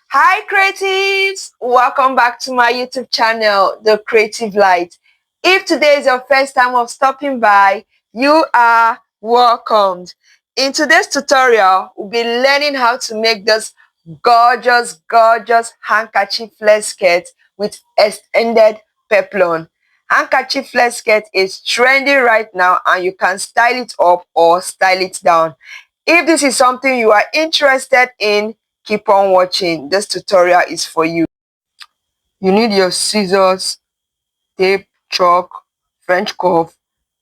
Hi creatives, welcome back to my YouTube channel, The Creative Light. If today is your first time of stopping by, you are welcomed. In today's tutorial, we'll be learning how to make this gorgeous handkerchief flex skirt with extended peplum. Handkerchief flex skirt is trendy right now and you can style it up or style it down. If this is something you are interested in, keep on watching. This tutorial is for you. You need your scissors, tape, chalk, French cuff,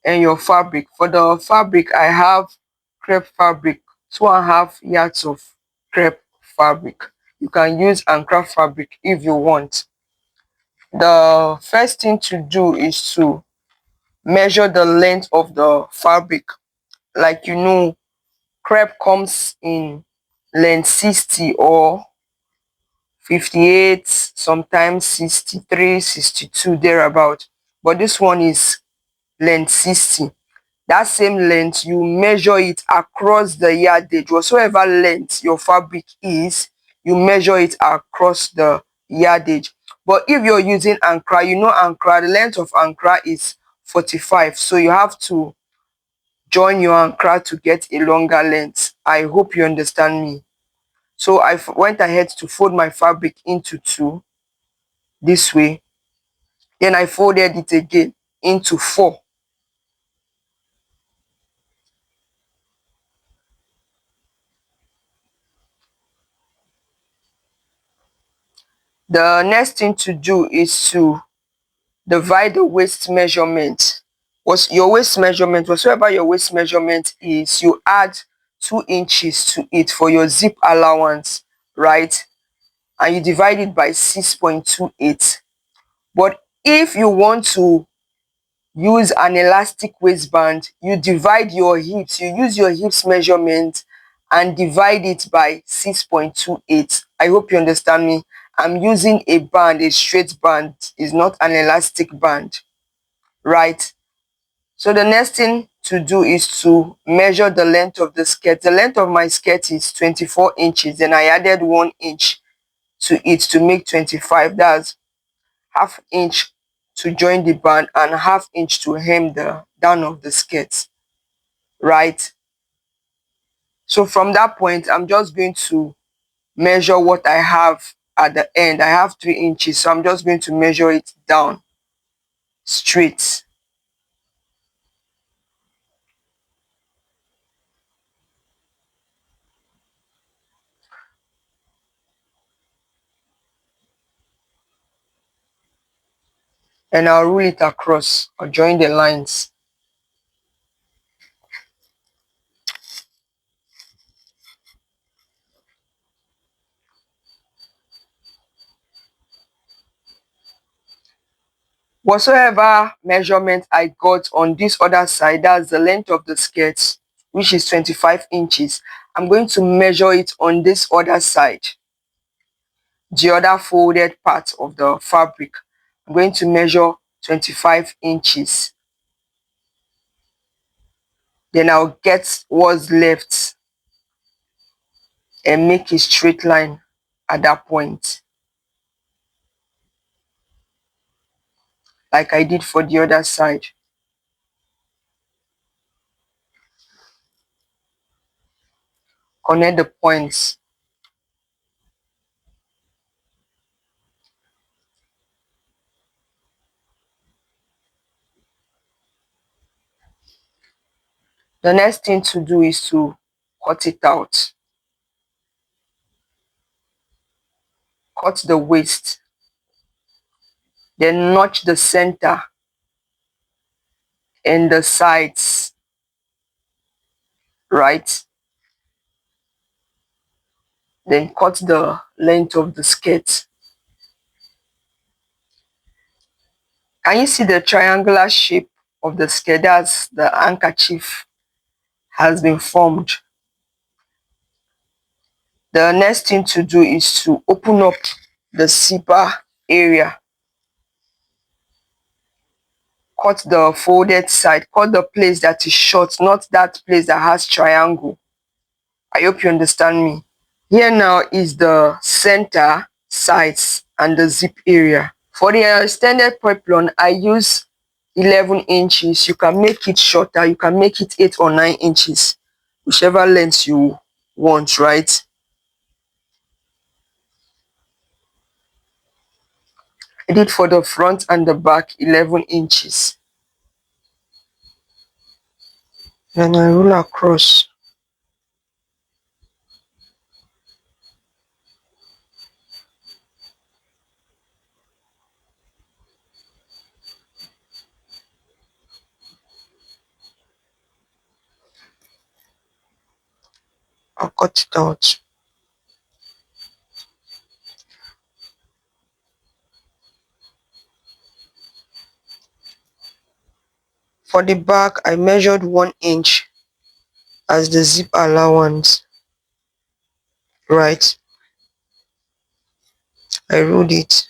and your fabric. For the fabric, I have crepe fabric, 2.5 yards of crepe fabric. You can use Ankara fabric if you want. The first thing to do is to measure the length of the fabric. Like crepe comes in length 60 or 58, sometimes 63, 62, thereabout. But this one is length 60. That same length, you measure it across the yardage. Whatsoever length your fabric is, you measure it across the yardage. But if you're using Ankara, Ankara, the length of Ankara is 45. So you have to join your Ankara to get a longer length. I hope you understand me. So I went ahead to fold my fabric into two this way. Then I folded it again into four. The next thing to do is to divide the waist measurement. Whatsoever your waist measurement is, you add 2 inches to it for your zip allowance, right? And you divide it by 6.28. But if you want to use an elastic waistband, you divide your hips, you use your hips measurement and divide it by 6.28. I hope you understand me. I'm using a band, a straight band, is not an elastic band, right? So the next thing to do is to measure the length of the skirt. The length of my skirt is 24 inches. Then I added 1 inch to it to make 25. That's half inch to join the band and half inch to hem the down of the skirt, right? So from that point, I'm just going to measure what I have at the end. I have 3 inches, so I'm just going to measure it down straight. And I'll rule it across or join the lines. Whatsoever measurement I got on this other side, that's the length of the skirt, which is 25 inches, I'm going to measure it on this other side, the other folded part of the fabric. I'm going to measure 25 inches. Then I'll get what's left and make a straight line at that point, like I did for the other side. Connect the points. The next thing to do is to cut it out. Cut the waist. Then notch the center and the sides, right? Then cut the length of the skirt. Can you see the triangular shape of the skirt? That's the handkerchief has been formed. The next thing to do is to open up the zipper area. Cut the folded side. Cut the place that is short, not that place that has triangle. I hope you understand me. Here now is the center, sides, and the zip area. For the extended peplum, I use 11 inches. You can make it shorter, you can make it 8 or 9 inches, whichever length you want, right? I did for the front and the back 11 inches. Then I roll across. I'll cut it out. For the back, I measured 1 inch as the zip allowance, right? I rolled it.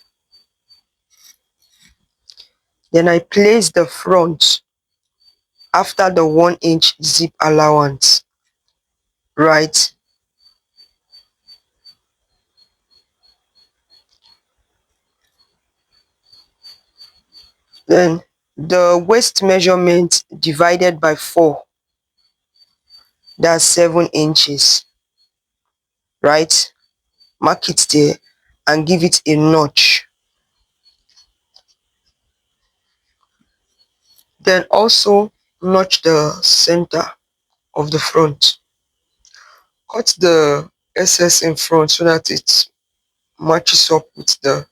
Then I placed the front after the 1 inch zip allowance, right? Then the waist measurement divided by 4, that's 7 inches, right? Mark it there and give it a notch. Then also notch the center of the front. Cut the excess in front so that it matches up with the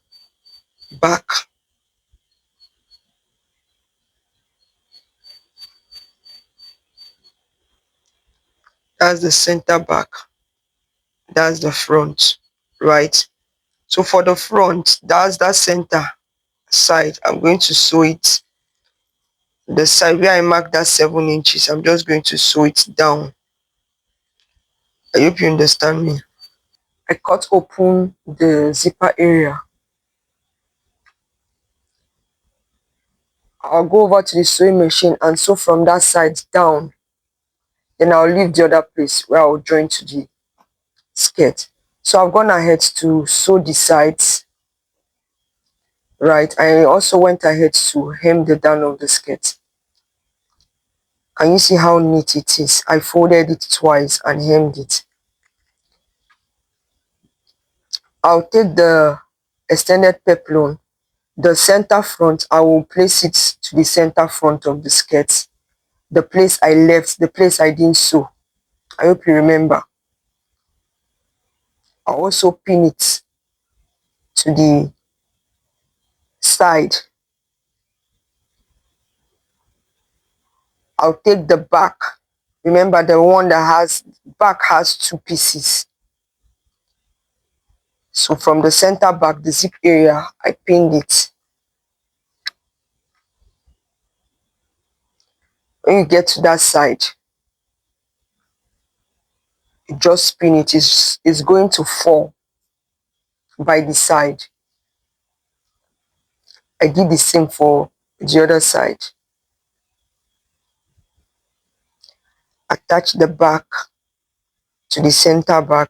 back. That's the center back. That's the front, right? So for the front, that's that center side. I'm going to sew it. The side where I marked that 7 inches, I'm just going to sew it down. I hope you understand me. I cut open the zipper area. I'll go over to the sewing machine and sew from that side down. Then I'll leave the other place where I'll join to the skirt. So I've gone ahead to sew the sides, right? I also went ahead to hem the down of the skirt. Can you see how neat it is? I folded it twice and hemmed it. I'll take the extended peplum, the center front, I will place it to the center front of the skirt. The place I left, the place I didn't sew. I hope you remember. I'll also pin it to the side. I'll take the back. Remember the one that has back has 2 pieces. So from the center back, the zip area, I pinned it. When you get to that side, you just spin it. It's going to fall by the side. I did the same for the other side. Attach the back to the center back.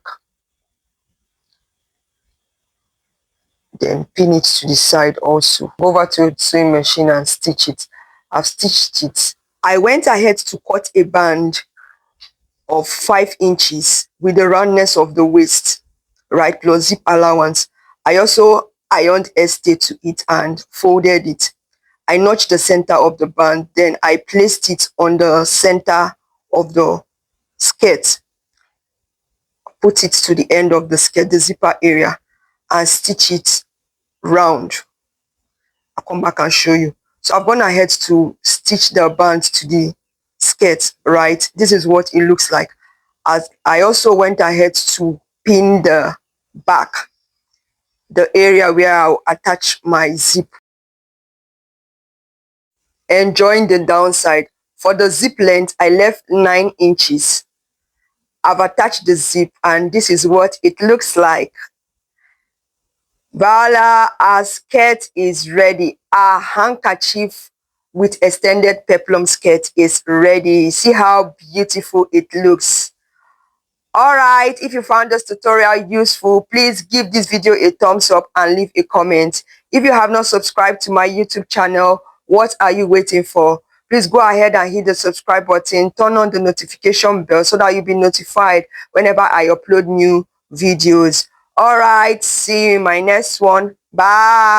Then pin it to the side also. Go over to the sewing machine and stitch it. I've stitched it. I went ahead to cut a band of 5 inches with the roundness of the waist, right, plus zip allowance. I also ironed estate to it and folded it. I notched the center of the band, then I placed it on the center of the skirt, put it to the end of the skirt, the zipper area, and stitch it round. I'll come back and show you. So I've gone ahead to stitch the band to the skirt, right? This is what it looks like. As I also went ahead to pin the back, the area where I'll attach my zip, and join the downside. For the zip length, I left 9 inches. I've attached the zip and this is what it looks like. Voila, our skirt is ready. Our handkerchief with extended peplum skirt is ready. See how beautiful it looks. Alright, if you found this tutorial useful, please give this video a thumbs up and leave a comment. If you have not subscribed to my YouTube channel, what are you waiting for? Please go ahead and hit the subscribe button, turn on the notification bell so that you'll be notified whenever I upload new videos. Alright, see you in my next one. Bye.